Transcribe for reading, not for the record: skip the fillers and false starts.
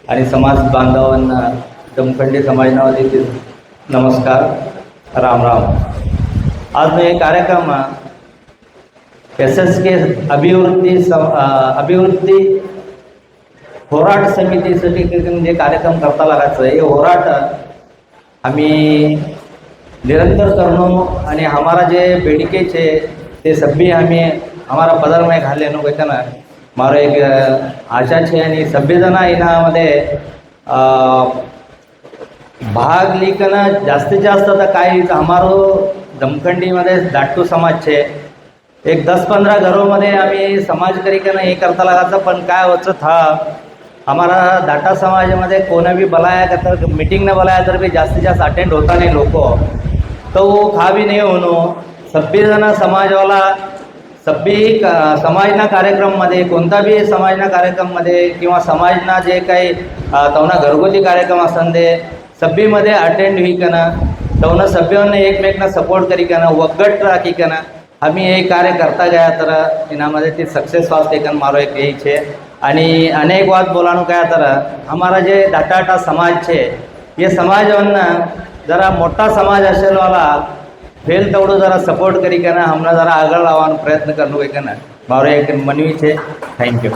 आणि समाज बांधवांना जमखंडी समाजना देखील नमस्कार, राम राम. आज मैं ये कार्यक्रम SSK अभिवृद्धी होराट समितीसाठी जे कार्यक्रम करता लागायचं ये होराट आम्ही निरंतर करनो आणि हमारा जे बेडिके छे ते सभी हमें हमारा पदर में घाले नो कहना मारो एक आशा छे आणि सभी जना इनामध्ये भाग लिकना जास्तीत जास्त आता काय हमारो जमखंडीमध्ये दाटू समाज छे एक 10-15 घरोमध्ये आम्ही समाज करीकना हे करता लागायचं. पण काय होतं था हमारा दाटा समाजामध्ये कोणा भी बुलाया का तर मीटिंग न बुलाया तर भी जास्तीत जास्त अटेंड होता नहीं लोग, तो वो खा भी नहीं होनो. सभी जण समाजवाला सभी समाजना कार्यक्रममध्ये कोणता बी समाजना कार्यक्रममध्ये किंवा समाजना जे काही तवना घरगुती कार्यक्रम असन दे सभीमध्ये अटेंड हुई कना तवना सभ्यांना एकमेकना सपोर्ट करी कना वगट राखी कना आम्ही हे कार्य करता गया तर इनामध्ये ती सक्सेस वास्ते कन मारो एक यही छे. आणि अनेक बात बोलानो क्या तर हमारा जे डाटा समाज छे ये समाजवरना जरा मोठा समाज असेल वाला फेल तेवढं जरा सपोर्ट करी कना हमने जरा आगळ लावવાનો प्रयत्न करनो कना मारो एक मनवी छे. Thank you.